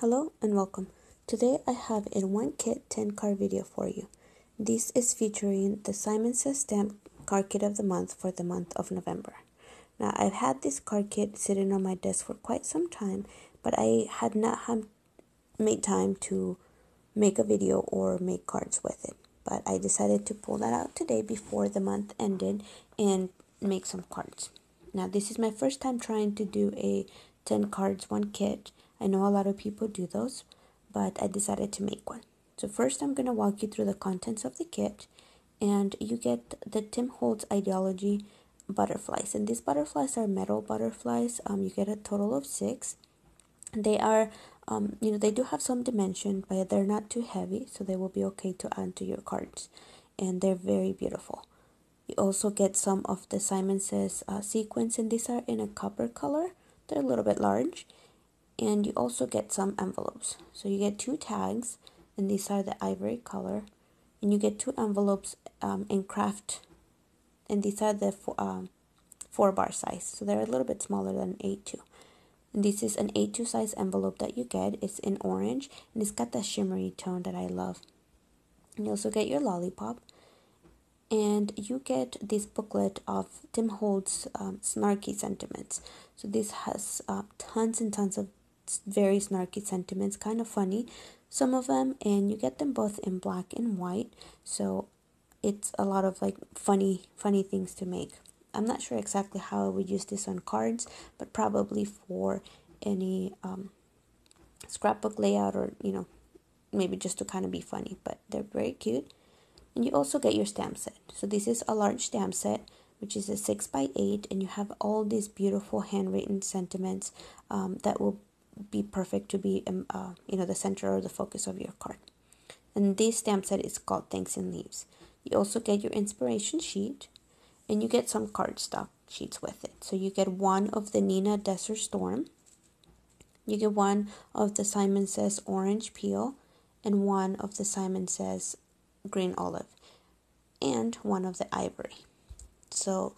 Hello and welcome. Today I have a 1 kit 10 card video for you. This is featuring the Simon Says Stamp Card Kit of the month for the month of November. Now I've had this card kit sitting on my desk for quite some time, but I had not made time to make a video or make cards with it. But I decided to pull that out today before the month ended and make some cards. Now this is my first time trying to do a 10 cards 1 kit. I know a lot of people do those, but I decided to make one. So first I'm going to walk you through the contents of the kit, and you get the Tim Holtz Ideology butterflies. And these butterflies are metal butterflies. You get a total of 6. They are, they do have some dimension, but they're not too heavy, so they will be okay to add to your cards. And they're very beautiful. You also get some of the Simon Says sequins, and these are in a copper color. They're a little bit large. And you also get some envelopes. So you get 2 tags, and these are the ivory color. And you get 2 envelopes in craft, and these are the 4-bar size. So they're a little bit smaller than A2. And this is an A2 size envelope that you get. It's in orange, and it's got that shimmery tone that I love. And you also get your lollipop. And you get this booklet of Tim Holtz snarky sentiments. So this has tons and tons of very snarky sentiments, kind of funny, some of them, and you get them both in black and white, so it's a lot of like funny things to make. I'm not sure exactly how I would use this on cards, but probably for any scrapbook layout, or maybe just to kind of be funny, but they're very cute. And you also get your stamp set. So this is a large stamp set, which is a 6x8, and you have all these beautiful handwritten sentiments that will be perfect to be the center or the focus of your card. And this stamp set is called Thanks and Leaves. You also get your inspiration sheet, and you get some cardstock sheets with it. So you get one of the Nina Desert Storm, you get one of the Simon Says Orange Peel, and one of the Simon Says Green Olive, and one of the Ivory. So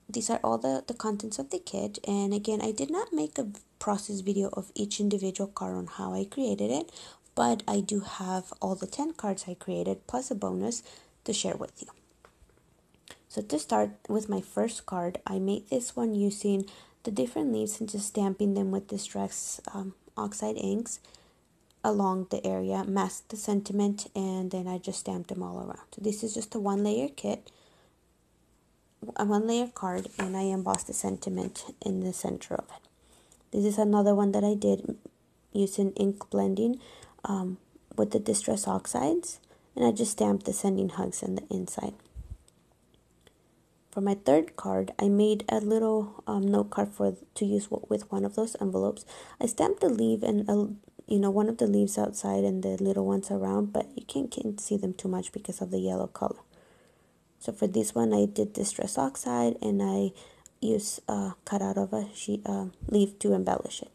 these are all the contents of the kit. And again, I did not make a process video of each individual card on how I created it, but I do have all the 10 cards I created plus a bonus to share with you. So to start with my first card, I made this one using the different leaves and just stamping them with Distress oxide inks along the area, masked the sentiment, and then I just stamped them all around. So this is just a 1-layer kit, a 1-layer card, and I embossed the sentiment in the center of it. This is another one that I did using ink blending with the Distress Oxides, and I just stamped the Sending Hugs on the inside. For my third card, I made a little note card to use with one of those envelopes. I stamped the leaf and one of the leaves outside and the little ones around, but you can't see them too much because of the yellow color. So for this one, I did Distress Oxide, and I used cut out of a leaf to embellish it.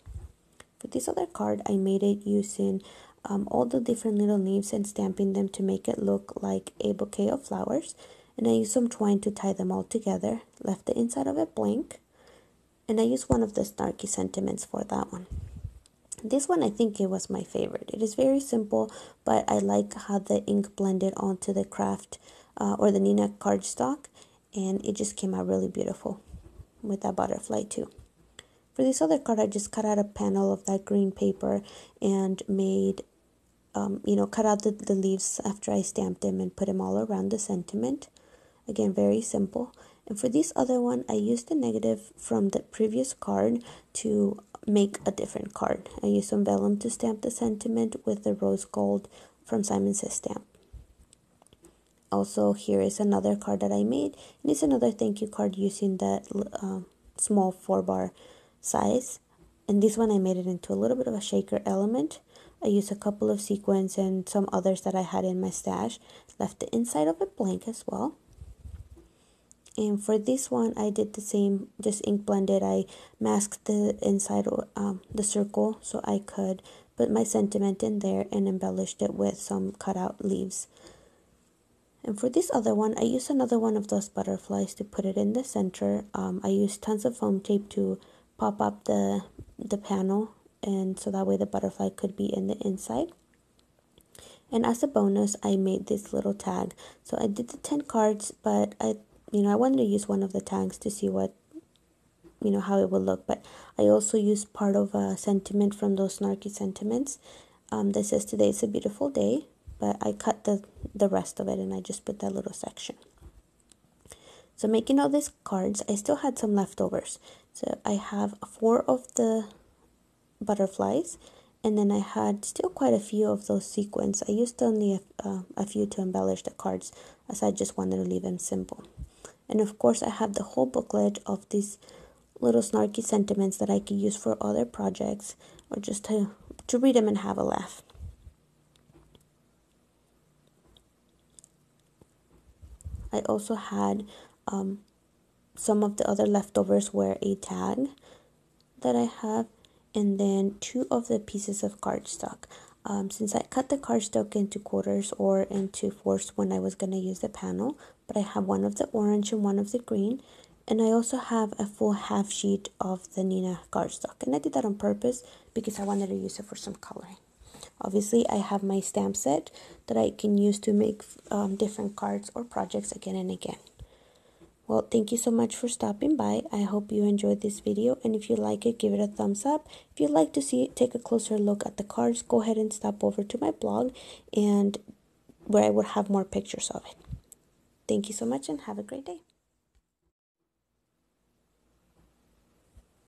For this other card, I made it using all the different little leaves and stamping them to make it look like a bouquet of flowers. And I used some twine to tie them all together, left the inside of it blank, and I used one of the snarky sentiments for that one. This one, I think it was my favorite. It is very simple, but I like how the ink blended onto the craft or the Nina cardstock, and it just came out really beautiful with that butterfly too. For this other card, I just cut out a panel of that green paper and made, cut out the leaves after I stamped them and put them all around the sentiment. Again, very simple. And for this other one, I used the negative from the previous card to make a different card. I used some vellum to stamp the sentiment with the rose gold from Simon Says Stamp. Also, here is another card that I made, and it's another thank you card using that small 4-bar size. And this one I made it into a little bit of a shaker element. I used a couple of sequins and some others that I had in my stash, left the inside of it blank as well. And for this one, I did the same, just ink blended. I masked the inside, the circle, so I could put my sentiment in there and embellished it with some cutout leaves. And for this other one, I used another one of those butterflies to put it in the center. I used tons of foam tape to pop up the panel and so that way the butterfly could be in the inside. And as a bonus, I made this little tag. So I did the 10 cards, but I wanted to use one of the tags to see what, how it would look. But I also used part of a sentiment from those snarky sentiments that says today is a beautiful day, but I cut the rest of it and I just put that little section. So making all these cards, I still had some leftovers. So I have 4 of the butterflies, and then I had still quite a few of those sequins. I used only a few to embellish the cards, as I just wanted to leave them simple. And of course I have the whole booklet of these little snarky sentiments that I could use for other projects, or just to read them and have a laugh. I also had some of the other leftovers were a tag that I have, and then 2 of the pieces of cardstock. Since I cut the cardstock into quarters or into fourths when I was going to use the panel, but I have one of the orange and one of the green, and I also have a full half sheet of the Nina cardstock, and I did that on purpose because I wanted to use it for some coloring. Obviously, I have my stamp set that I can use to make different cards or projects again and again. Well, thank you so much for stopping by. I hope you enjoyed this video, and if you like it, give it a thumbs up. If you'd like to take a closer look at the cards, go ahead and stop over to my blog, and where I would have more pictures of it. Thank you so much and have a great day.